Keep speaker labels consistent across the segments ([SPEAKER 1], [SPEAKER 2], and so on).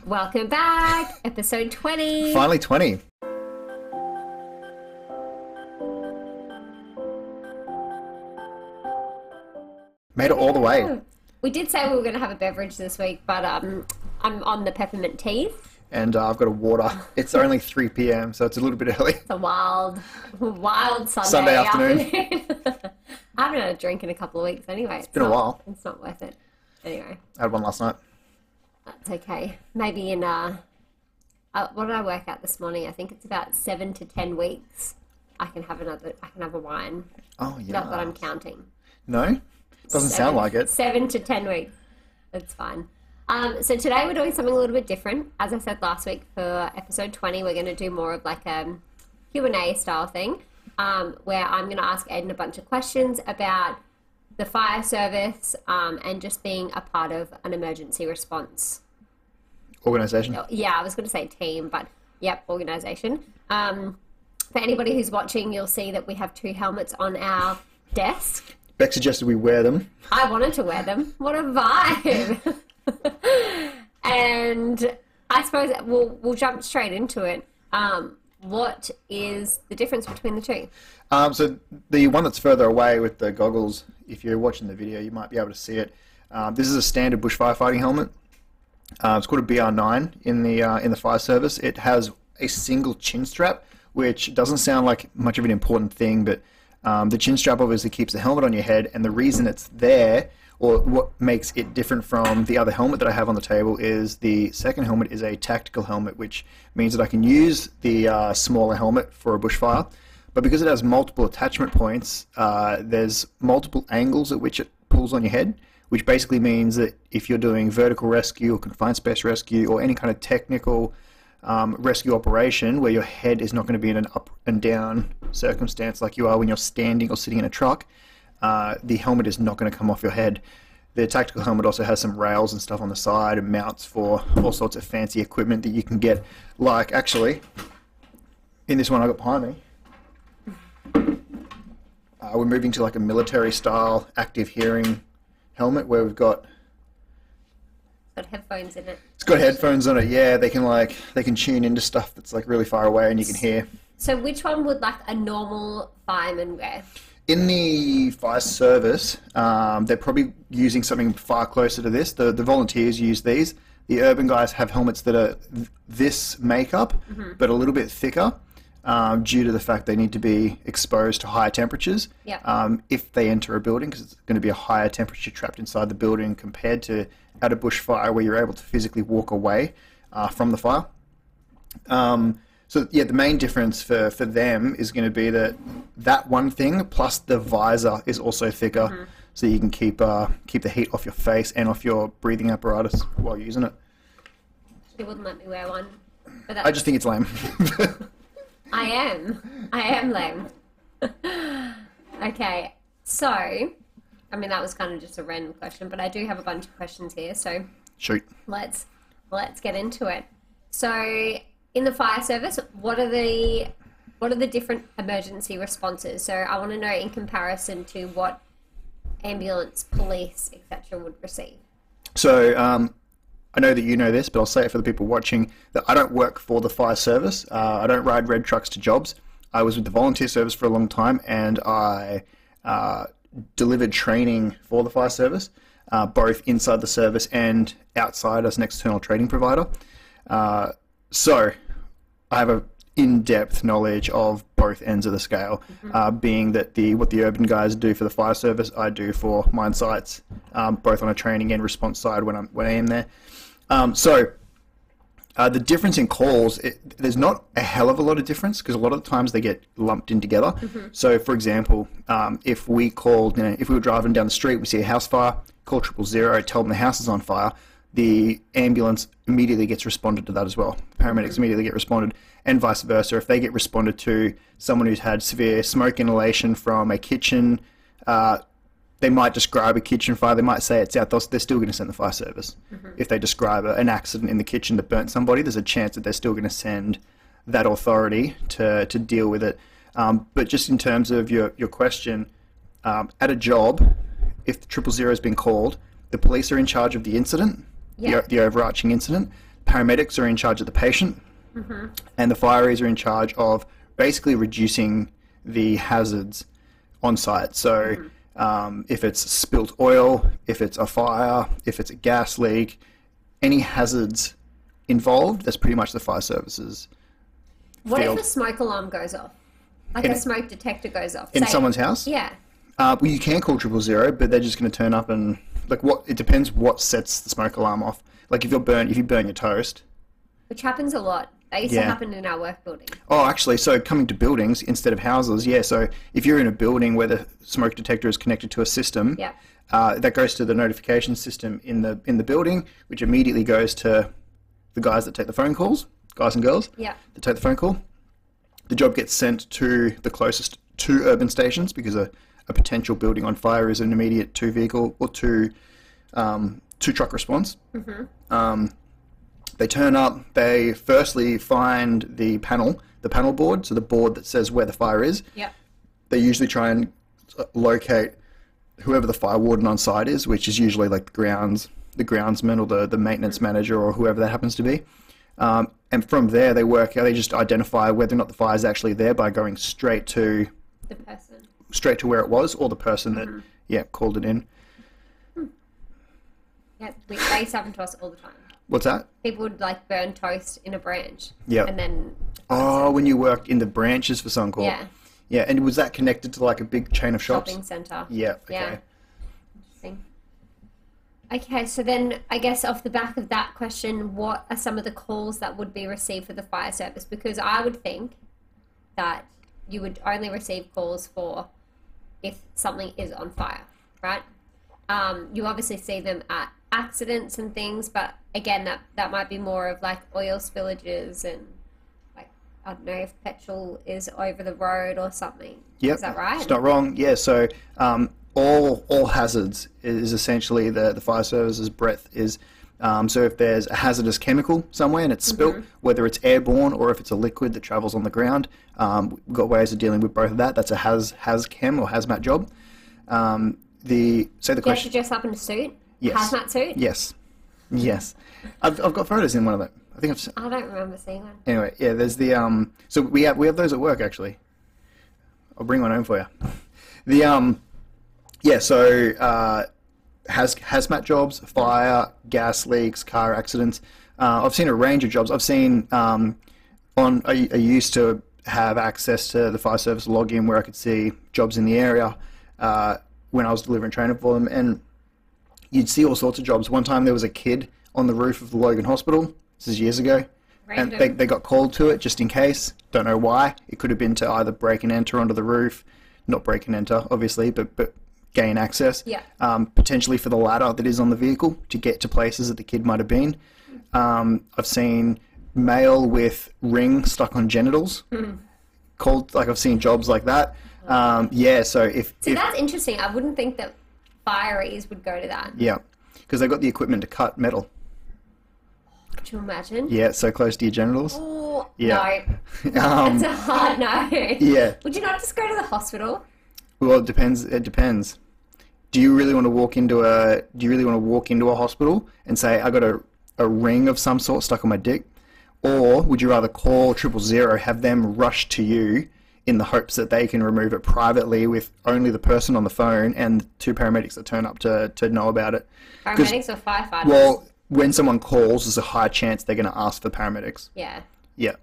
[SPEAKER 1] Welcome back, episode 20.
[SPEAKER 2] Finally 20. Made it all the way.
[SPEAKER 1] We did say we were going to have a beverage this week, but I'm on the peppermint teas.
[SPEAKER 2] And I've got a water. It's only 3 p.m, so it's a little bit early.
[SPEAKER 1] It's a wild
[SPEAKER 2] Sunday afternoon.
[SPEAKER 1] I haven't had a drink in a couple of weeks anyway. It's
[SPEAKER 2] been a while.
[SPEAKER 1] It's not worth it. Anyway.
[SPEAKER 2] I had one last night.
[SPEAKER 1] That's okay. Maybe in, what did I work out this morning? I think it's about 7 to 10 weeks. I can have a wine.
[SPEAKER 2] Oh, yeah.
[SPEAKER 1] Not that I'm counting.
[SPEAKER 2] No? Doesn't sound like it.
[SPEAKER 1] 7 to 10 weeks. That's fine. So today we're doing something a little bit different. As I said last week for episode 20, we're going to do more of like a Q&A style thing, where I'm going to ask Aiden a bunch of questions about the fire service and just being a part of an emergency response
[SPEAKER 2] Organisation.
[SPEAKER 1] Yeah, I was going to say team, but yep, organisation. For anybody who's watching, you'll see that we have 2 helmets on our desk.
[SPEAKER 2] Beck suggested we wear them.
[SPEAKER 1] I wanted to wear them. What a vibe! And I suppose we'll jump straight into it. What is the difference between the two?
[SPEAKER 2] So the one that's further away with the goggles, if you're watching the video, you might be able to see it. This is a standard bush firefighting helmet. It's called a BR9 in the fire service. It has a single chin strap, which doesn't sound like much of an important thing, but the chin strap obviously keeps the helmet on your head, and the reason it's there, or what makes it different from the other helmet that I have on the table, is the second helmet is a tactical helmet, which means that I can use the smaller helmet for a bushfire, but because it has multiple attachment points, there's multiple angles at which it pulls on your head, which basically means that if you're doing vertical rescue or confined space rescue or any kind of technical rescue operation where your head is not going to be in an up and down circumstance like you are when you're standing or sitting in a truck, the helmet is not going to come off your head. The tactical helmet also has some rails and stuff on the side and mounts for all sorts of fancy equipment that you can get, like actually in this one I got behind me. We're moving to like a military style active hearing helmet where we've got
[SPEAKER 1] Headphones in it.
[SPEAKER 2] It's got headphones on it, yeah. They can tune into stuff that's like really far away and you can hear.
[SPEAKER 1] So which one would like a normal fireman wear?
[SPEAKER 2] In the fire service, they're probably using something far closer to this. The volunteers use these. The urban guys have helmets that are this makeup, but a little bit thicker, due to the fact they need to be exposed to higher temperatures.
[SPEAKER 1] Yep.
[SPEAKER 2] If they enter a building, because it's going to be a higher temperature trapped inside the building compared to at a bushfire where you're able to physically walk away from the fire. So yeah, the main difference for them is going to be that one thing plus the visor is also thicker, so you can keep the heat off your face and off your breathing apparatus while using it.
[SPEAKER 1] She wouldn't let me wear one. But
[SPEAKER 2] I just think it's lame.
[SPEAKER 1] I am lame. Okay, so I mean that was kind of just a random question, but I do have a bunch of questions here, so
[SPEAKER 2] Shoot.
[SPEAKER 1] Let's get into it. So in the fire service, what are the different emergency responses? So I want to know in comparison to what ambulance, police, etc. would receive.
[SPEAKER 2] So I know that you know this, but I'll say it for the people watching, that I don't work for the fire service. I don't ride red trucks to jobs. I was with the volunteer service for a long time, and I delivered training for the fire service, both inside the service and outside as an external training provider. So I have an in-depth knowledge of both ends of the scale, being that what the urban guys do for the fire service, I do for mine sites, both on a training and response side when I am there. The difference in calls, there's not a hell of a lot of difference because a lot of the times they get lumped in together. So, for example, if we were driving down the street, we see a house fire, call 000, tell them the house is on fire, the ambulance immediately gets responded to that as well. Paramedics immediately get responded, and vice versa. If they get responded to someone who's had severe smoke inhalation from a kitchen, they might describe a kitchen fire, they might say it's out, they're still going to send the fire service. If they describe an accident in the kitchen that burnt somebody, there's a chance that they're still going to send that authority to deal with it. But just in terms of your question, at a job, if the 000 has been called, the police are in charge of the incident, the overarching incident. paramedics are in charge of the patient, and the fireys are in charge of basically reducing the hazards on site. So if it's spilt oil, if it's a fire, if it's a gas leak, any hazards involved, that's pretty much the fire services
[SPEAKER 1] What
[SPEAKER 2] field.
[SPEAKER 1] if a smoke alarm goes off? Like a smoke detector goes off?
[SPEAKER 2] In someone's house?
[SPEAKER 1] Yeah.
[SPEAKER 2] Well, you can call 000, but they're just going to turn up and it depends what sets the smoke alarm off. Like if you burn your toast.
[SPEAKER 1] Which happens a lot. That used to happen in our work building.
[SPEAKER 2] Oh, actually, so coming to buildings instead of houses, yeah. So if you're in a building where the smoke detector is connected to a system, that goes to the notification system in the building, which immediately goes to the guys that take the phone calls, guys and girls that take the phone call. The job gets sent to the closest 2 urban stations because a potential building on fire is an immediate 2 vehicle or 2 truck response. They turn up, they firstly find the panel board, so the board that says where the fire is. They usually try and locate whoever the fire warden on site is, which is usually like the groundsman or the maintenance manager or whoever that happens to be. And from there, they just identify whether or not the fire is actually there by going straight to
[SPEAKER 1] the person,
[SPEAKER 2] straight to where it was, or the person that called it in.
[SPEAKER 1] Yeah, they used to happen to us all the time.
[SPEAKER 2] What's that?
[SPEAKER 1] People would like burn toast in a branch.
[SPEAKER 2] Yeah.
[SPEAKER 1] And then.
[SPEAKER 2] Oh, when you worked in the branches for Suncorp.
[SPEAKER 1] Yeah.
[SPEAKER 2] Yeah, and was that connected to like a big chain of shops?
[SPEAKER 1] Shopping centre.
[SPEAKER 2] Yeah. Okay.
[SPEAKER 1] Yeah. Interesting. Okay, so then I guess off the back of that question, what are some of the calls that would be received for the fire service? Because I would think that you would only receive calls for if something is on fire, right? You obviously see them at accidents and things, but again, that might be more of like oil spillages and like, I don't know, if petrol is over the road or something.
[SPEAKER 2] Yep.
[SPEAKER 1] Is that right?
[SPEAKER 2] It's not wrong. Yeah, so all hazards is essentially the fire service's breadth is, so if there's a hazardous chemical somewhere and it's spilt, whether it's airborne or if it's a liquid that travels on the ground, we've got ways of dealing with both of that. That's a hazchem or hazmat job. The question...
[SPEAKER 1] You have to dress up in a suit?
[SPEAKER 2] Yes.
[SPEAKER 1] Hazmat suit?
[SPEAKER 2] Yes. I've got photos in one of them.
[SPEAKER 1] I don't remember seeing one.
[SPEAKER 2] Anyway, yeah, there's the so we have those at work actually. I'll bring one home for you. The hazmat jobs, fire, gas leaks, car accidents. I've seen a range of jobs. I've seen I used to have access to the fire service login where I could see jobs in the area when I was delivering training for them, and you'd see all sorts of jobs. One time there was a kid on the roof of the Logan Hospital. This is years ago. Random. And they got called to it just in case. Don't know why. It could have been to either break and enter onto the roof. Not break and enter, obviously, but gain access.
[SPEAKER 1] Yeah.
[SPEAKER 2] Potentially for the ladder that is on the vehicle to get to places that the kid might have been. I've seen male with ring stuck on genitals. Called, like I've seen jobs like that. So if
[SPEAKER 1] that's interesting. I wouldn't think that fireys would go to that.
[SPEAKER 2] Yeah, because they've got the equipment to cut metal.
[SPEAKER 1] Could you imagine?
[SPEAKER 2] Yeah, so close to your genitals.
[SPEAKER 1] Oh,
[SPEAKER 2] yeah.
[SPEAKER 1] No. That's a hard no.
[SPEAKER 2] Yeah.
[SPEAKER 1] Would you not just go to the hospital?
[SPEAKER 2] Well, it depends. Do you really want to walk into a hospital and say, I got a ring of some sort stuck on my dick? Or would you rather call 000, have them rush to you in the hopes that they can remove it privately with only the person on the phone and 2 paramedics that turn up to know about it?
[SPEAKER 1] Paramedics or firefighters?
[SPEAKER 2] Well, when someone calls, there's a high chance they're going to ask for paramedics.
[SPEAKER 1] Yeah.
[SPEAKER 2] Yeah.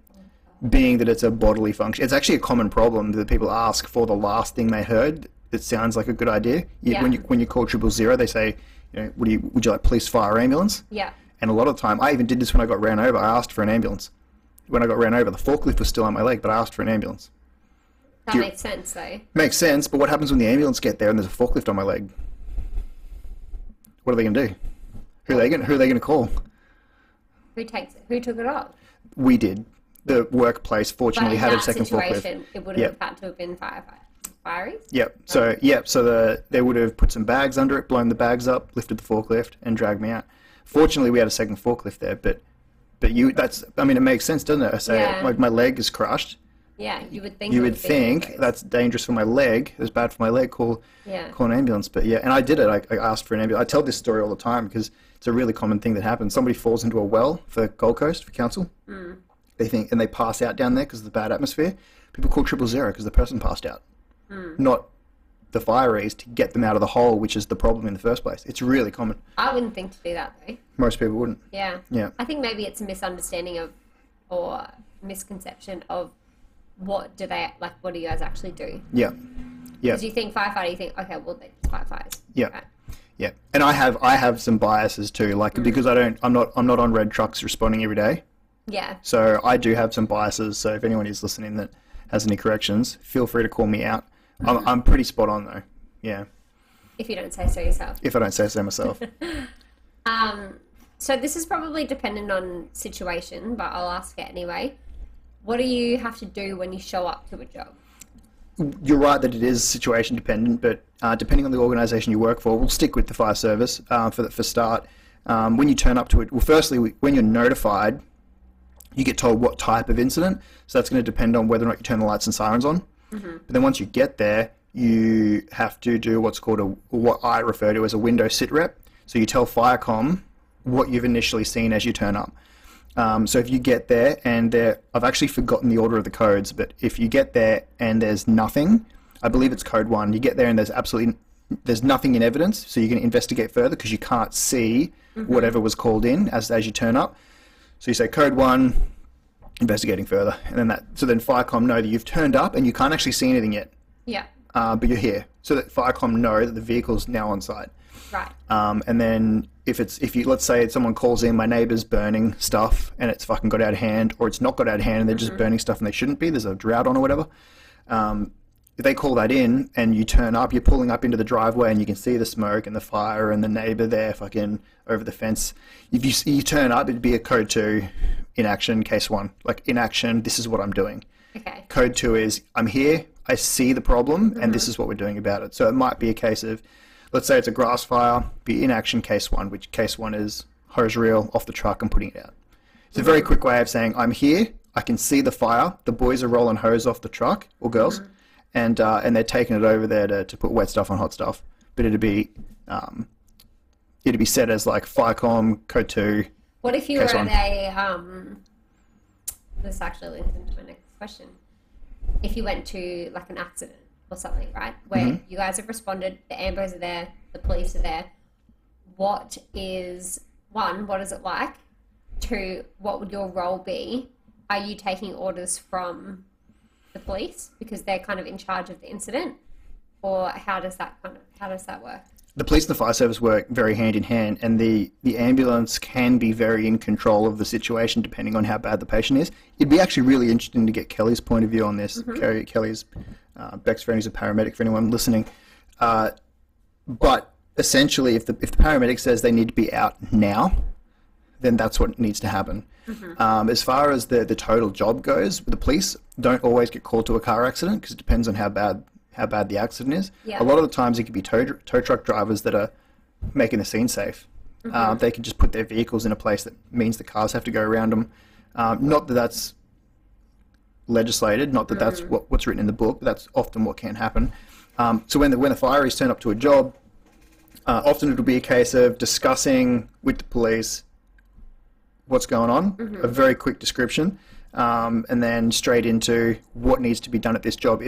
[SPEAKER 2] Being that it's a bodily function. It's actually a common problem that people ask for the last thing they heard. It sounds like a good idea. When you call 000, they say, would you like police, fire, ambulance?
[SPEAKER 1] Yeah.
[SPEAKER 2] And a lot of the time, I even did this when I got ran over. I asked for an ambulance. When I got ran over, the forklift was still on my leg, but I asked for an ambulance.
[SPEAKER 1] That makes sense, though.
[SPEAKER 2] Makes sense, but what happens when the ambulance get there and there's a forklift on my leg? What are they going to do? Who are they going to call?
[SPEAKER 1] Who took it off?
[SPEAKER 2] We did. The workplace fortunately had a second forklift.
[SPEAKER 1] It would have had to have been fireys?
[SPEAKER 2] Yep. So they would have put some bags under it, blown the bags up, lifted the forklift, and dragged me out. Fortunately, we had a second forklift there, but it makes sense, doesn't it? I say, like, my leg is crushed.
[SPEAKER 1] Yeah, you would think.
[SPEAKER 2] You
[SPEAKER 1] it
[SPEAKER 2] would
[SPEAKER 1] would be
[SPEAKER 2] think
[SPEAKER 1] dangerous.
[SPEAKER 2] that's dangerous for my leg. It's bad for my leg. Call an ambulance. But yeah, and I did it. I asked for an ambulance. I tell this story all the time because it's a really common thing that happens. Somebody falls into a well for Gold Coast for council. They think, and they pass out down there because of the bad atmosphere. People call 000 because the person passed out, not the fireys to get them out of the hole, which is the problem in the first place. It's really common.
[SPEAKER 1] I wouldn't think to do that though.
[SPEAKER 2] Most people wouldn't.
[SPEAKER 1] Yeah.
[SPEAKER 2] Yeah.
[SPEAKER 1] I think maybe it's a misunderstanding of, or misconception of, what do you guys actually do?
[SPEAKER 2] Yeah. Yeah.
[SPEAKER 1] Because you think firefighter, you think, okay, well, they're just firefighters.
[SPEAKER 2] Yeah.
[SPEAKER 1] Right.
[SPEAKER 2] Yeah. And I have some biases too, like because I'm not on red trucks responding every day.
[SPEAKER 1] Yeah.
[SPEAKER 2] So I do have some biases. So if anyone is listening that has any corrections, feel free to call me out. I'm pretty spot on though. Yeah.
[SPEAKER 1] If you don't say so yourself.
[SPEAKER 2] If I don't say so myself.
[SPEAKER 1] So this is probably dependent on situation, but I'll ask it anyway. What do you have to do when you show up to a job?
[SPEAKER 2] You're right that it is situation dependent, but depending on the organisation you work for, we'll stick with the fire service for start. When you turn up to it, well, firstly, when you're notified, you get told what type of incident. So that's going to depend on whether or not you turn the lights and sirens on. But then once you get there, you have to do what's called what I refer to as a window sit rep. So you tell Firecom what you've initially seen as you turn up. So if you get there and I've actually forgotten the order of the codes, but if you get there and there's nothing, I believe it's code 1. You get there and there's nothing in evidence, so you're going to investigate further because you can't see whatever was called in as you turn up. So you say code 1, investigating further, and then so then Firecom know that you've turned up and you can't actually see anything yet.
[SPEAKER 1] Yeah.
[SPEAKER 2] But you're here, so that Firecom know that the vehicle's now on site.
[SPEAKER 1] Right.
[SPEAKER 2] And then if you let's say someone calls in, my neighbour's burning stuff and it's fucking got out of hand, or it's not got out of hand and they're just burning stuff and they shouldn't be, there's a drought on or whatever. If they call that in and you turn up, you're pulling up into the driveway and you can see the smoke and the fire and the neighbour there fucking over the fence. If you turn up, it'd be a code 2 inaction, case 1. Like, inaction, this is what I'm doing.
[SPEAKER 1] Okay.
[SPEAKER 2] Code 2 is, I'm here, I see the problem, and this is what we're doing about it. So it might be a case of, let's say it's a grass fire, be inaction case 1, which case 1 is hose reel off the truck and putting it out. It's a very quick way of saying, I'm here, I can see the fire, the boys are rolling hose off the truck, or girls, and they're taking it over there to put wet stuff on hot stuff. But it'd be set as like Firecom, code 2.
[SPEAKER 1] What if you were
[SPEAKER 2] case 1.
[SPEAKER 1] at this actually links into my next question. If you went to like an accident or something, right, where you guys have responded, the ambos are there, the police are there, what is it like? 2, what would your role be? Are you taking orders from the police because they're kind of in charge of the incident, or how does that work?
[SPEAKER 2] The police and the fire service work very hand in hand, and the ambulance can be very in control of the situation depending on how bad the patient is. It'd be actually really interesting to get Kelly's point of view on this. Kelly's Beck's friend, who's a paramedic for anyone listening. But essentially, if the paramedic says they need to be out now, then that's what needs to happen. As far as the total job goes, the police don't always get called to a car accident because it depends on how bad the accident is.
[SPEAKER 1] Yeah.
[SPEAKER 2] A lot of the times it could be tow truck drivers that are making the scene safe. They can just put their vehicles in a place that means the cars have to go around them. Not that that's legislated, not that that's what's written in the book, but that's often what can happen. So when the fireys turn up to a job, often it'll be a case of discussing with the police what's going on, a very quick description, and then straight into what needs to be done at this job.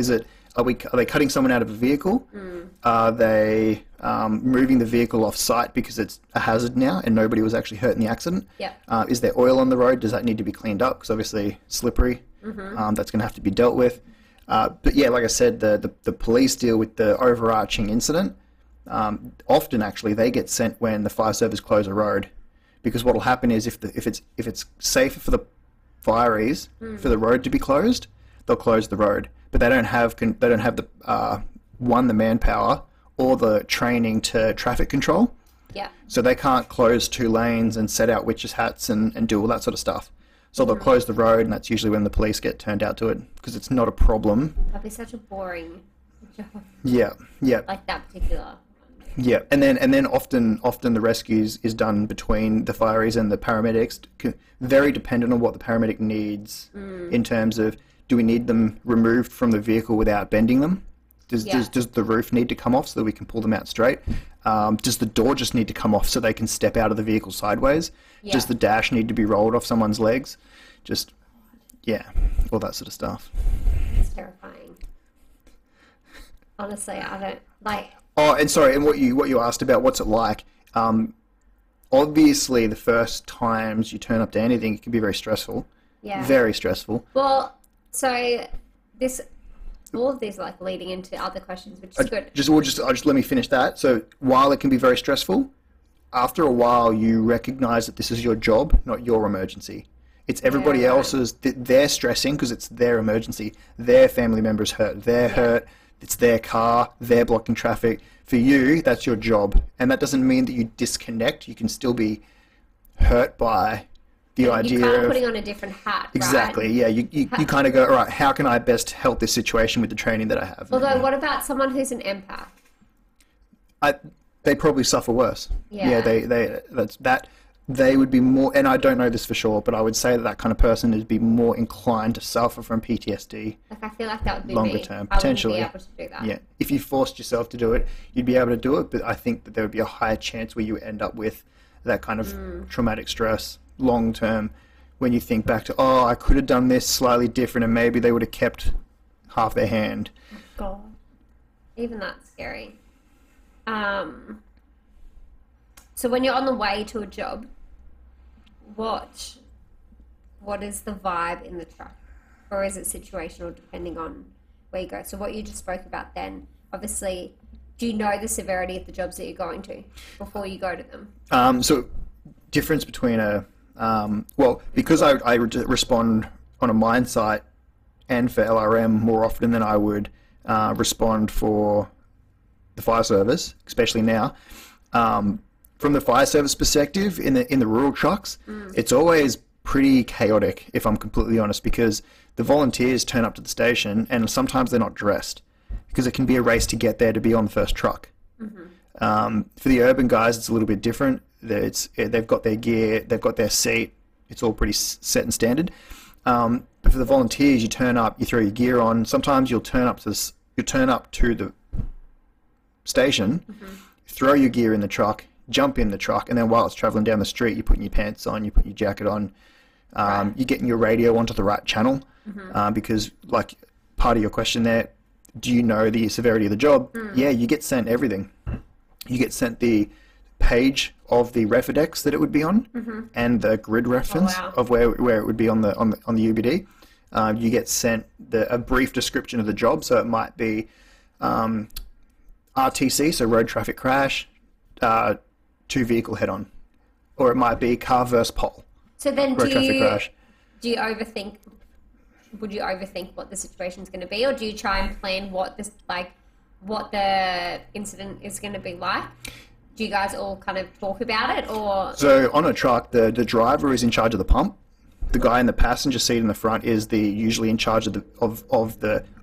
[SPEAKER 2] Are they cutting someone out of a vehicle? Are they moving the vehicle off site because it's a hazard now and nobody was actually hurt in the accident?
[SPEAKER 1] Yeah.
[SPEAKER 2] Is there oil on the road? Does that need to be cleaned up? Because obviously slippery. That's going to have to be dealt with. But yeah, like I said, the police deal with the overarching incident. Often actually they get sent when the fire service close a road, because what will happen is if it's safer for the fireys for the road to be closed, they'll close the road. But they don't have the manpower or the training to traffic control.
[SPEAKER 1] Yeah.
[SPEAKER 2] So they can't close 2 lanes and set out witches' hats and do all that sort of stuff. So they'll close the road, and that's usually when the police get turned out to it, because it's not a problem.
[SPEAKER 1] That'd be such a boring job.
[SPEAKER 2] Yeah.
[SPEAKER 1] Like that particular.
[SPEAKER 2] Yeah, and then often the rescues is done between the fireys and the paramedics, very dependent on what the paramedic needs in terms of, Do we need them removed from the vehicle without bending them? Does the roof need to come off so that we can pull them out straight? Does the door just need to come off so they can step out of the vehicle sideways?
[SPEAKER 1] Yeah.
[SPEAKER 2] Does the dash need to be rolled off someone's legs? Just, yeah, all that sort of stuff.
[SPEAKER 1] It's terrifying. Honestly, I don't like.
[SPEAKER 2] Oh, and sorry, and what you asked about, what's it like? Obviously, the first times you turn up to anything, it can be very stressful.
[SPEAKER 1] Yeah.
[SPEAKER 2] Very stressful.
[SPEAKER 1] Well, so all of these are like leading into other questions, which is good.
[SPEAKER 2] Just let me finish that. So while it can be very stressful, after a while you recognize that this is your job, not your emergency. It's everybody else's. They're stressing because it's their emergency. Their family member's hurt. They're hurt. It's their car. They're blocking traffic. For you, that's your job. And that doesn't mean that you disconnect. You can still be hurt by the idea
[SPEAKER 1] You're kind of
[SPEAKER 2] of
[SPEAKER 1] putting on a different hat,
[SPEAKER 2] exactly.
[SPEAKER 1] Right?
[SPEAKER 2] Yeah, you kind of go, all right, how can I best help this situation with the training that I have?
[SPEAKER 1] Although, what about someone who's an empath?
[SPEAKER 2] They probably suffer worse.
[SPEAKER 1] Yeah.
[SPEAKER 2] They would be more, and I don't know this for sure, but I would say that kind of person would be more inclined to suffer from PTSD.
[SPEAKER 1] Like, I feel like that would be
[SPEAKER 2] longer
[SPEAKER 1] me.
[SPEAKER 2] term,
[SPEAKER 1] I wouldn't
[SPEAKER 2] potentially.
[SPEAKER 1] be able to do that.
[SPEAKER 2] Yeah, if you forced yourself to do it, you'd be able to do it, but I think that there would be a higher chance where you end up with that kind of traumatic stress long term when you think back to, oh, I could have done this slightly different and maybe they would have kept half their hand.
[SPEAKER 1] Oh, God. Even that's scary. So when you're on the way to a job, what is the vibe in the truck? Or is it situational depending on where you go? So what you just spoke about then, obviously, do you know the severity of the jobs that you're going to before you go to them?
[SPEAKER 2] So difference between because I respond on a mine site and for LRM more often than I would respond for the fire service, especially now. From the fire service perspective, in the rural trucks, it's always pretty chaotic, if I'm completely honest, because the volunteers turn up to the station and sometimes they're not dressed because it can be a race to get there to be on the first truck. For the urban guys, it's a little bit different. They've got their gear, they've got their seat. It's all pretty set and standard. But for the volunteers, you turn up, you throw your gear on. Sometimes you'll turn up to the station, throw your gear in the truck, jump in the truck, and then while it's traveling down the street, you're putting your pants on, you put your jacket on, you're getting your radio onto the right channel, because, like, part of your question there, do you know the severity of the job? Yeah, you get sent everything. You get sent the page of the Refidex that it would be on, and the grid reference of where it would be on the UBD. You get sent a brief description of the job, so it might be RTC, so road traffic crash, two vehicle head-on, or it might be car versus pole.
[SPEAKER 1] So then,
[SPEAKER 2] road traffic crash.
[SPEAKER 1] Do you overthink? Would you overthink what the situation is going to be, or do you try and plan what the incident is going to be like? Do you guys all kind of talk about it, or? So
[SPEAKER 2] on a truck, the driver is in charge of the pump. The guy in the passenger seat in the front is usually in charge of the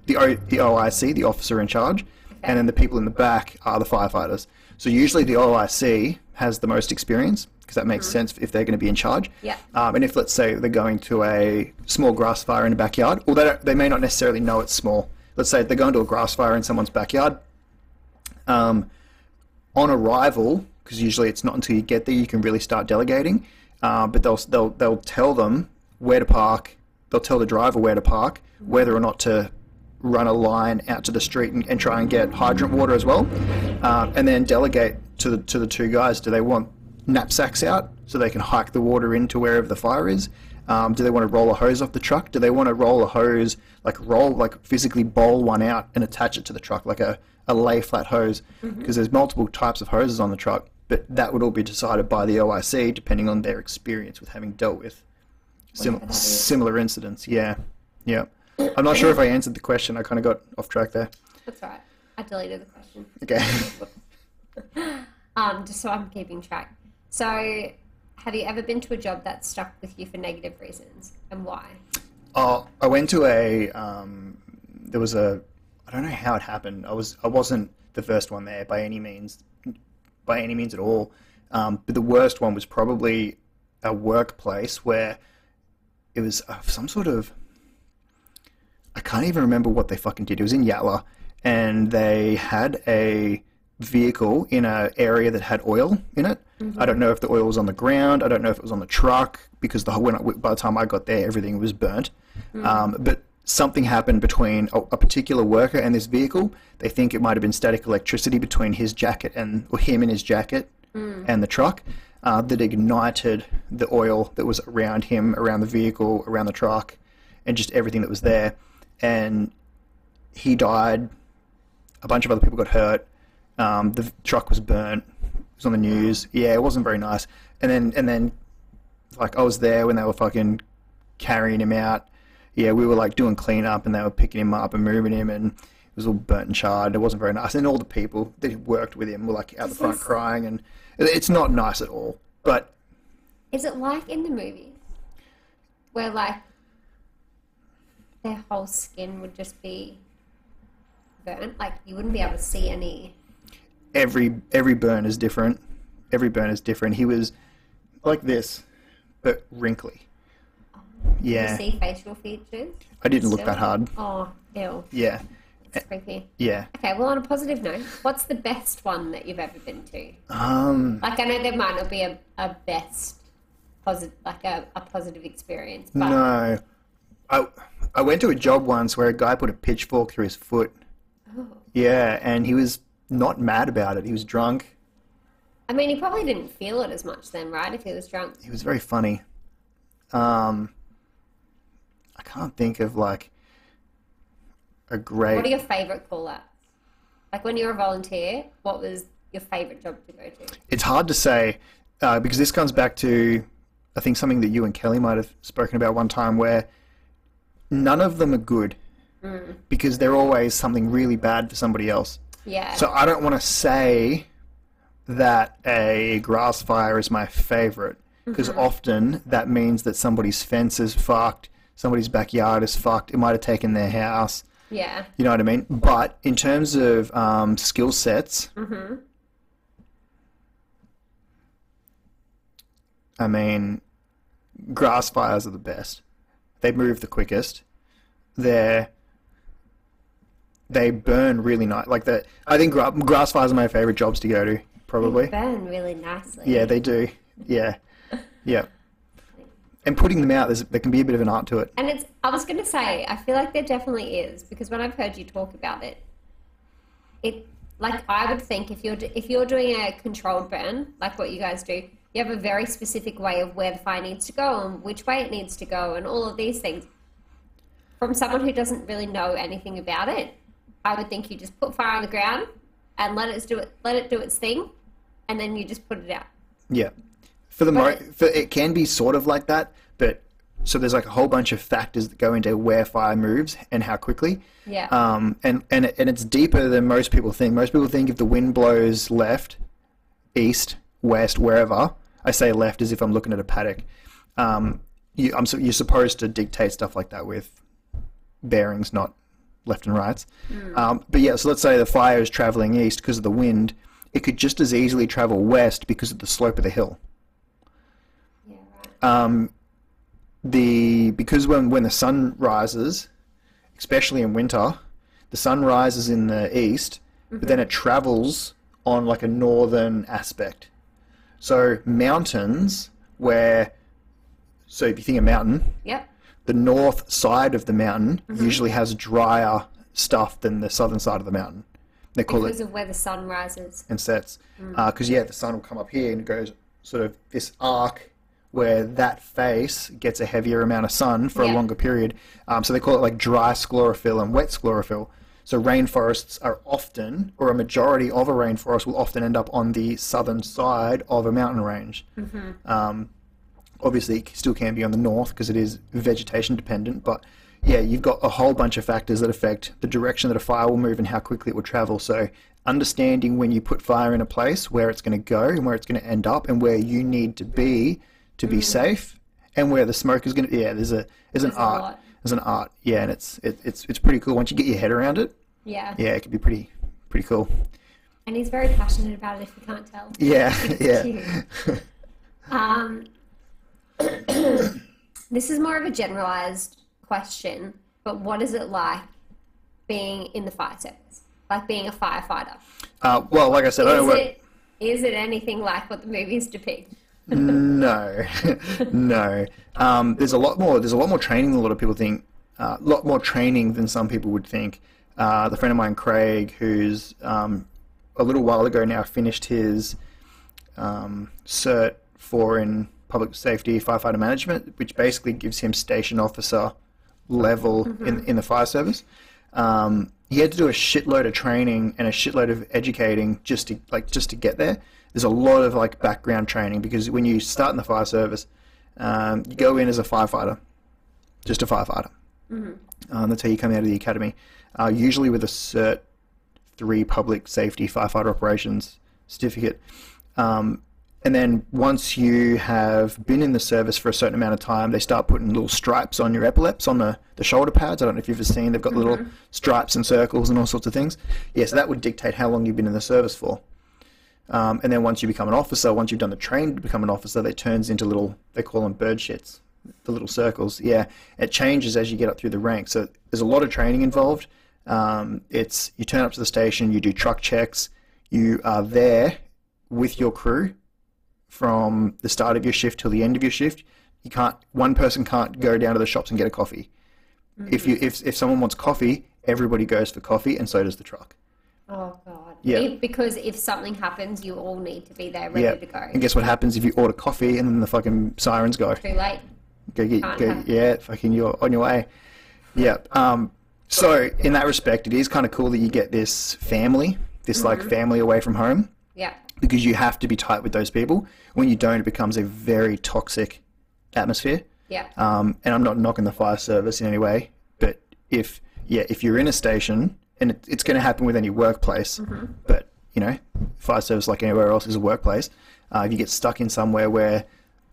[SPEAKER 2] OIC, the officer in charge, and then the people in the back are the firefighters. So usually the OIC has the most experience because that makes sense if they're going to be in charge.
[SPEAKER 1] Yeah.
[SPEAKER 2] And if, let's say, they're going to a small grass fire in the backyard, or they may not necessarily know it's small. Let's say they're going to a grass fire in someone's backyard. On arrival, because usually it's not until you get there you can really start delegating, but they'll tell them where to park. They'll tell the driver where to park, whether or not to run a line out to the street and try and get hydrant water as well, and then delegate to the two guys. Do they want knapsacks out so they can hike the water into wherever the fire is? Do they want to roll a hose off the truck? Do they want to roll a hose, physically bowl one out and attach it to the truck like a lay flat hose? Because there's multiple types of hoses on the truck, but that would all be decided by the OIC depending on their experience with having dealt with similar incidents. Yeah. I'm not sure if I answered the question. I kind of got off track there.
[SPEAKER 1] That's right. I deleted the question.
[SPEAKER 2] Okay.
[SPEAKER 1] Just so I'm keeping track. So, have you ever been to a job that stuck with you for negative reasons, and why?
[SPEAKER 2] I went to I don't know how it happened. I wasn't the first one there by any means at all. But the worst one was probably a workplace where it was some sort of, I can't even remember what they fucking did. It was in Yatla, and they had a vehicle in an area that had oil in it. I don't know if the oil was on the ground. I don't know if it was on the truck, because by the time I got there, everything was burnt. But something happened between a particular worker and this vehicle. They think it might have been static electricity between his jacket or him and his jacket and the truck that ignited the oil that was around him, around the vehicle, around the truck, and just everything that was there. And he died. A bunch of other people got hurt. The truck was burnt. It was on the news. Yeah, it wasn't very nice. And then, like, I was there when they were fucking carrying him out. Yeah, we were like doing cleanup, and they were picking him up and moving him, and it was all burnt and charred. It wasn't very nice. And all the people that worked with him were like out the front crying, and it's not nice at all. But
[SPEAKER 1] is it like in the movies where like their whole skin would just be burnt? Like you wouldn't be able to see any.
[SPEAKER 2] Every burn is different. Every burn is different. He was like this, but wrinkly. Yeah.
[SPEAKER 1] Did you see facial features?
[SPEAKER 2] I didn't look that hard.
[SPEAKER 1] Oh, ew.
[SPEAKER 2] Yeah.
[SPEAKER 1] That's creepy.
[SPEAKER 2] Yeah.
[SPEAKER 1] Okay, well, on a positive note, what's the best one that you've ever been to? Like, I know there might not be a best positive, like a positive experience. But...
[SPEAKER 2] No. I went to a job once where a guy put a pitchfork through his foot.
[SPEAKER 1] Oh.
[SPEAKER 2] Yeah, and he was not mad about it. He was drunk.
[SPEAKER 1] I mean, he probably didn't feel it as much then, right, if he was drunk?
[SPEAKER 2] He was very funny. I can't think of, like, a great...
[SPEAKER 1] What are your favourite call-outs? Like, when you were a volunteer, what was your favourite job to go to?
[SPEAKER 2] It's hard to say, because this comes back to, I think, something that you and Kelly might have spoken about one time, where none of them are good, because they're always something really bad for somebody else.
[SPEAKER 1] Yeah.
[SPEAKER 2] So I don't want to say that a grass fire is my favourite, because often that means that somebody's fence is fucked, somebody's backyard is fucked, it might have taken their house.
[SPEAKER 1] Yeah.
[SPEAKER 2] You know what I mean? But in terms of skill sets, I mean, grass fires are the best. They move the quickest. They burn really nice. Like that, I think grass fires are my favorite jobs to go to. Probably.
[SPEAKER 1] They burn really nicely.
[SPEAKER 2] Yeah, they do. Yeah, yeah. And putting them out, there can be a bit of an art to it.
[SPEAKER 1] And I was going to say, I feel like there definitely is, because when I've heard you talk about it, like I would think if you're doing a controlled burn, like what you guys do, you have a very specific way of where the fire needs to go and which way it needs to go and all of these things. From someone who doesn't really know anything about it, I would think you just put fire on the ground and let it do its thing, and then you just put it out.
[SPEAKER 2] Yeah. It can be sort of like that, but so there's like a whole bunch of factors that go into where fire moves and how quickly.
[SPEAKER 1] Yeah.
[SPEAKER 2] And it's deeper than most people think. Most people think if the wind blows left, east, west, wherever. I say left as if I'm looking at a paddock. You're supposed to dictate stuff like that with bearings, not left and rights. But yeah, so let's say the fire is traveling east because of the wind. It could just as easily travel west because of the slope of the hill.
[SPEAKER 1] Yeah, right.
[SPEAKER 2] Because when the sun rises, especially in winter, the sun rises in the east, but then it travels on like a northern aspect. So mountains so if you think a mountain,
[SPEAKER 1] Yep.
[SPEAKER 2] the north side of the mountain usually has drier stuff than the southern side of the mountain. They call
[SPEAKER 1] Because
[SPEAKER 2] it
[SPEAKER 1] of where the sun rises.
[SPEAKER 2] and sets. Because the sun will come up here and it goes sort of this arc where that face gets a heavier amount of sun for a longer period. So they call it like dry sclerophyll and wet sclerophyll. So rainforests are often, or a majority of a rainforest will often end up on the southern side of a mountain range. Obviously, it still can be on the north because it is vegetation dependent, but yeah, you've got a whole bunch of factors that affect the direction that a fire will move and how quickly it will travel. So understanding when you put fire in a place, where it's going to go and where it's going to end up and where you need to be safe, and where the smoke is going to... Yeah, there's an art. There's an art, yeah, and it's pretty cool once you get your head around it.
[SPEAKER 1] Yeah.
[SPEAKER 2] Yeah, it can be pretty cool.
[SPEAKER 1] And he's very passionate about it, if you can't tell.
[SPEAKER 2] Yeah, yeah.
[SPEAKER 1] This is more of a generalized question, but what is it like being in the fire service? Like being a firefighter?
[SPEAKER 2] Well, like I said, I don't work...
[SPEAKER 1] Is it anything like what the movies depict?
[SPEAKER 2] No, no. There's a lot more training than a lot of people think. A lot more training than some people would think. The friend of mine, Craig, who's a little while ago now finished his cert for in public safety firefighter management, which basically gives him station officer level in the fire service. He had to do a shitload of training and a shitload of educating just to get there. There's a lot of like background training because when you start in the fire service, you go in as a firefighter, just a firefighter. That's how you come out of the academy, usually with a Cert 3 public safety firefighter operations certificate. And then once you have been in the service for a certain amount of time, they start putting little stripes on your epaulets, on the shoulder pads. I don't know if you've ever seen, they've got little stripes and circles and all sorts of things. Yeah, so that would dictate how long you've been in the service for. And then once you become an officer, once you've done the training to become an officer, that turns into little, they call them bird shits, the little circles. Yeah, it changes as you get up through the ranks. So there's a lot of training involved. You turn up to the station, you do truck checks, you are there with your crew from the start of your shift till the end of your shift. One person can't go down to the shops and get a coffee. If someone wants coffee, everybody goes for coffee, and so does the truck.
[SPEAKER 1] Oh God!
[SPEAKER 2] Yeah.
[SPEAKER 1] Because if something happens, you all need to be there ready to go.
[SPEAKER 2] And guess what happens if you order coffee and then the fucking sirens go?
[SPEAKER 1] Too late.
[SPEAKER 2] Fucking you're on your way. Yeah. So in that respect, it is kind of cool that you get this family, like family away from home.
[SPEAKER 1] Yeah.
[SPEAKER 2] Because you have to be tight with those people. When you don't, it becomes a very toxic atmosphere.
[SPEAKER 1] Yeah.
[SPEAKER 2] And I'm not knocking the fire service in any way, but if you're in a station, and it's going to happen with any workplace, but fire service, like anywhere else, is a workplace. If you get stuck in somewhere where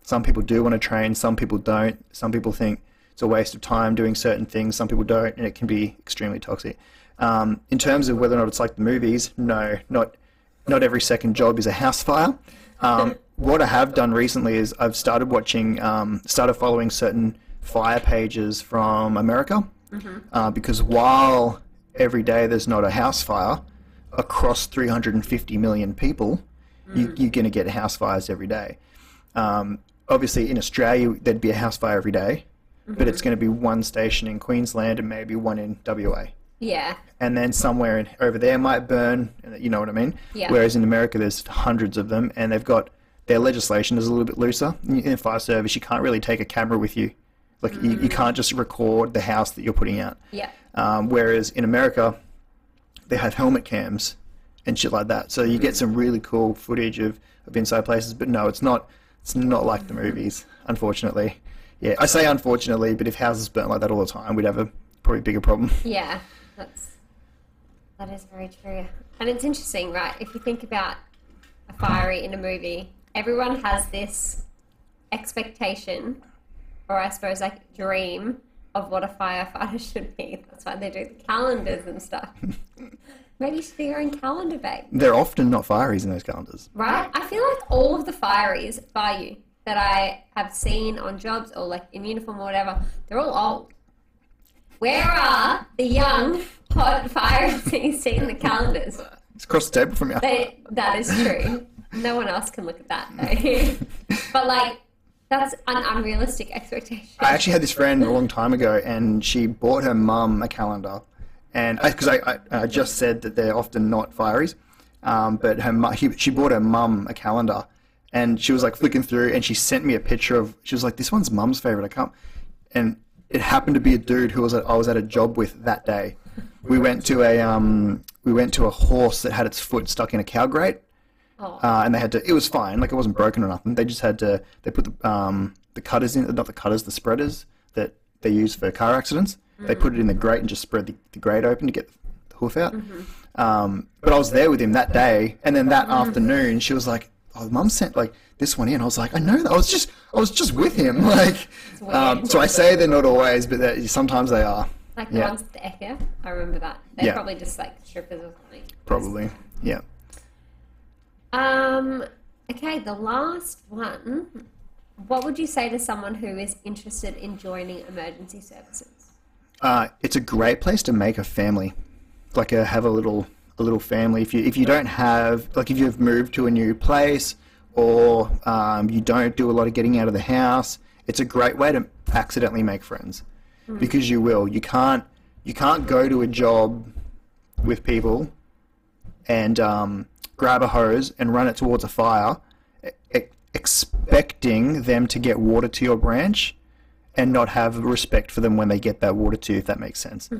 [SPEAKER 2] some people do want to train, some people don't, some people think it's a waste of time doing certain things, some people don't, and it can be extremely toxic. In terms of whether or not it's like the movies, no, not every second job is a house fire. What I have done recently is I've started following certain fire pages from America, because while every day there's not a house fire, across 350 million people, you're going to get house fires every day. Obviously, in Australia, there'd be a house fire every day, but it's going to be one station in Queensland and maybe one in WA.
[SPEAKER 1] Yeah.
[SPEAKER 2] And then somewhere over there might burn, you know what I mean?
[SPEAKER 1] Yeah.
[SPEAKER 2] Whereas in America, there's hundreds of them, and they've got, their legislation is a little bit looser. In fire service, you can't really take a camera with you. Like, you can't just record the house that you're putting out.
[SPEAKER 1] Yeah.
[SPEAKER 2] Whereas in America, they have helmet cams and shit like that. So you get some really cool footage of inside places. But no, it's not like the movies, unfortunately. Yeah, I say unfortunately, but if houses burnt like that all the time, we'd have a probably bigger problem.
[SPEAKER 1] Yeah, that is very true. And it's interesting, right? If you think about a fiery in a movie, everyone has this expectation, or I suppose like dream, of what a firefighter should be. That's why they do the calendars and stuff. Maybe you should be wearing calendar, babe.
[SPEAKER 2] They're often not fireys in those calendars.
[SPEAKER 1] Right? I feel like all of the fireys by you that I have seen on jobs or like in uniform or whatever, they're all old. Where are the young, hot fireys that you see in the calendars?
[SPEAKER 2] It's across the table from you.
[SPEAKER 1] That is true. No one else can look at that, though. But like, that's an unrealistic expectation.
[SPEAKER 2] I actually had this friend a long time ago, and she bought her mum a calendar. And because I just said that they're often not fireys, but she bought her mum a calendar, and she was like flicking through, and she sent me a picture of. She was like, "This one's mum's favorite." And it happened to be a dude who I was at a job with that day. We went to a horse that had its foot stuck in a cow grate, and they had to. It was fine, like it wasn't broken or nothing. They just had to. They put the cutters in, not the cutters, the spreaders that they use for car accidents. They put it in the grate and just spread the grate open to get the hoof out. But I was there with him that day, and then that afternoon she was like, "Oh, Mum sent like this one in." I was like, "I know that. I was just with him." Like, so I say they're not always, but sometimes they are.
[SPEAKER 1] Like the ones at the Echo, I remember that. They're probably just like strippers or something.
[SPEAKER 2] Probably, yeah.
[SPEAKER 1] Okay, the last one. What would you say to someone who is interested in joining emergency services?
[SPEAKER 2] It's a great place to make a family, like have a little family. If you don't have, like, if you've moved to a new place, or you don't do a lot of getting out of the house, it's a great way to accidentally make friends, because you will. You can't go to a job with people and grab a hose and run it towards a fire, expecting them to get water to your branch, and not have respect for them when they get that water to you, if that makes sense.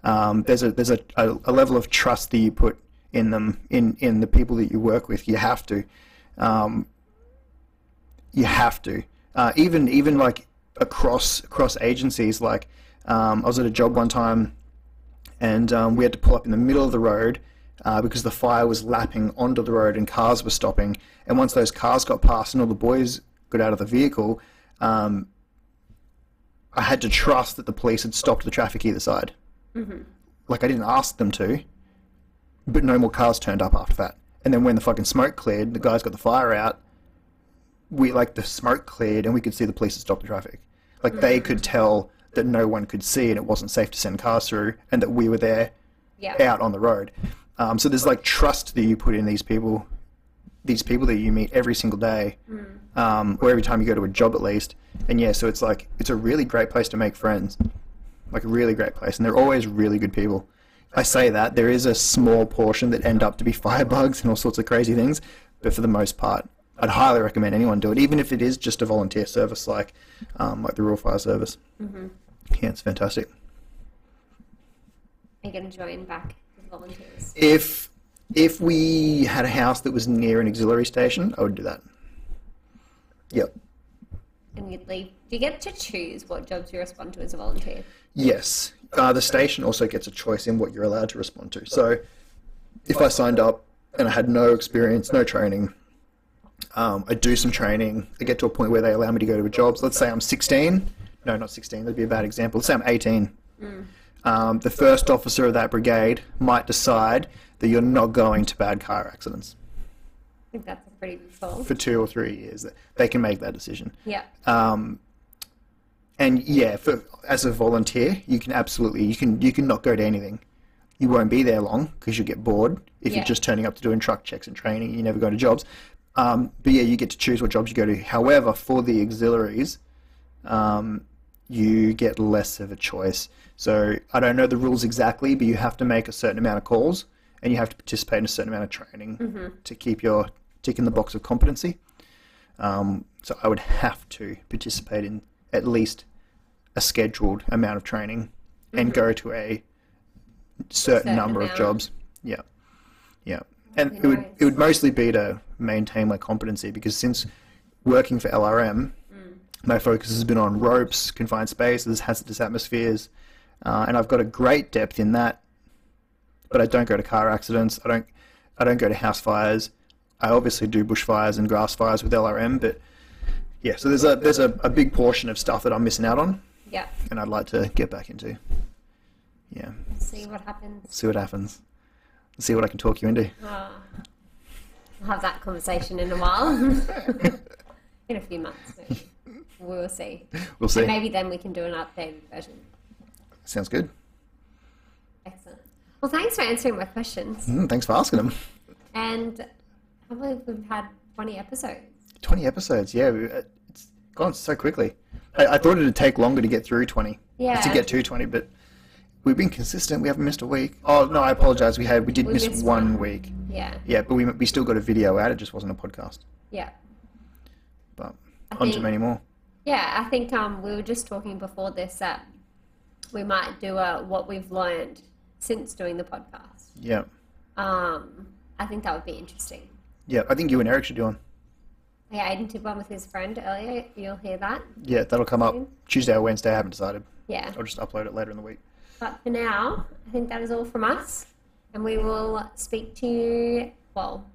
[SPEAKER 2] There's a level of trust that you put in them, in the people that you work with. You have to. Even like across agencies. Like, I was at a job one time, and we had to pull up in the middle of the road because the fire was lapping onto the road and cars were stopping. And once those cars got past and all the boys got out of the vehicle, I had to trust that the police had stopped the traffic either side. Like, I didn't ask them to, but no more cars turned up after that. And then when the fucking smoke cleared, the guys got the fire out, the smoke cleared and we could see the police had stopped the traffic. Like, they could tell that no one could see and it wasn't safe to send cars through, and that we were there out on the road. So there's like trust that you put in these people that you meet every single day, or every time you go to a job at least. And yeah, so it's a really great place to make friends, like a really great place, and they're always really good people. I say that there is a small portion that end up to be firebugs and all sorts of crazy things, but for the most part, I'd highly recommend anyone do it, even if it is just a volunteer service like the Rural Fire Service. Yeah, it's fantastic.
[SPEAKER 1] Are you going to join back as volunteers?
[SPEAKER 2] If we had a house that was near an auxiliary station, I would do that. Yep.
[SPEAKER 1] And you'd leave. Do you get to choose what jobs you respond to as a volunteer?
[SPEAKER 2] Yes. The station also gets a choice in what you're allowed to respond to. So if I signed up and I had no experience, no training, I do some training, I get to a point where they allow me to go to a job. So let's say I'm 16. No, not 16. That'd be a bad example. Let's say I'm 18. The first officer of that brigade might decide that you're not going to bad car accidents.
[SPEAKER 1] I think that's a pretty big call.
[SPEAKER 2] For 2 or 3 years. They can make that decision.
[SPEAKER 1] Yeah.
[SPEAKER 2] And yeah, as a volunteer, you can absolutely, you can not go to anything. You won't be there long because you'll get bored if you're just turning up to doing truck checks and training. You never go to jobs. But yeah, you get to choose what jobs you go to. However, for the auxiliaries, you get less of a choice. So I don't know the rules exactly, but you have to make a certain amount of calls and you have to participate in a certain amount of training to keep your tick in the box of competency. So I would have to participate in at least a scheduled amount of training and go to a certain number of jobs. Yeah. Yeah. And it would mostly be to maintain my competency, because since working for LRM, my focus has been on ropes, confined spaces, hazardous atmospheres, and I've got a great depth in that. But I don't go to car accidents. I don't go to house fires. I obviously do bushfires and grass fires with LRM, but yeah. So there's a big portion of stuff that I'm missing out on.
[SPEAKER 1] Yeah. And
[SPEAKER 2] I'd like to get back into. Yeah.
[SPEAKER 1] See what happens.
[SPEAKER 2] See what happens. See what I can talk you into.
[SPEAKER 1] Oh, I'll have that conversation in a while. In a few months, maybe. We'll see.
[SPEAKER 2] We'll see.
[SPEAKER 1] And maybe then we can do an updated version.
[SPEAKER 2] Sounds good.
[SPEAKER 1] Excellent. Well, thanks for answering my questions.
[SPEAKER 2] Thanks for asking them.
[SPEAKER 1] And I believe we've had 20 episodes.
[SPEAKER 2] 20 episodes, yeah. It's gone so quickly. I thought it'd take longer to get through 20.
[SPEAKER 1] Yeah.
[SPEAKER 2] To get to 20, but we've been consistent. We haven't missed a week. Oh, no, I apologise. We did miss one week.
[SPEAKER 1] Yeah.
[SPEAKER 2] Yeah, but we still got a video out. It just wasn't a podcast.
[SPEAKER 1] Yeah.
[SPEAKER 2] But on to many more.
[SPEAKER 1] Yeah, I think we were just talking before this that we might do what we've learned since doing the podcast.
[SPEAKER 2] Yeah.
[SPEAKER 1] I think that would be interesting.
[SPEAKER 2] Yeah, I think you and Eric should do one.
[SPEAKER 1] Yeah, Aiden did one with his friend earlier. You'll hear that.
[SPEAKER 2] Yeah, that'll come up Tuesday or Wednesday. I haven't decided.
[SPEAKER 1] Yeah.
[SPEAKER 2] I'll just upload it later in the week.
[SPEAKER 1] But for now, I think that is all from us. And we will speak to you, well,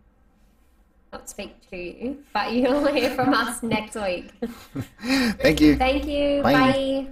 [SPEAKER 1] not speak to you, but you'll hear from us next week.
[SPEAKER 2] Thank you.
[SPEAKER 1] Thank you.
[SPEAKER 2] Bye.
[SPEAKER 1] Bye.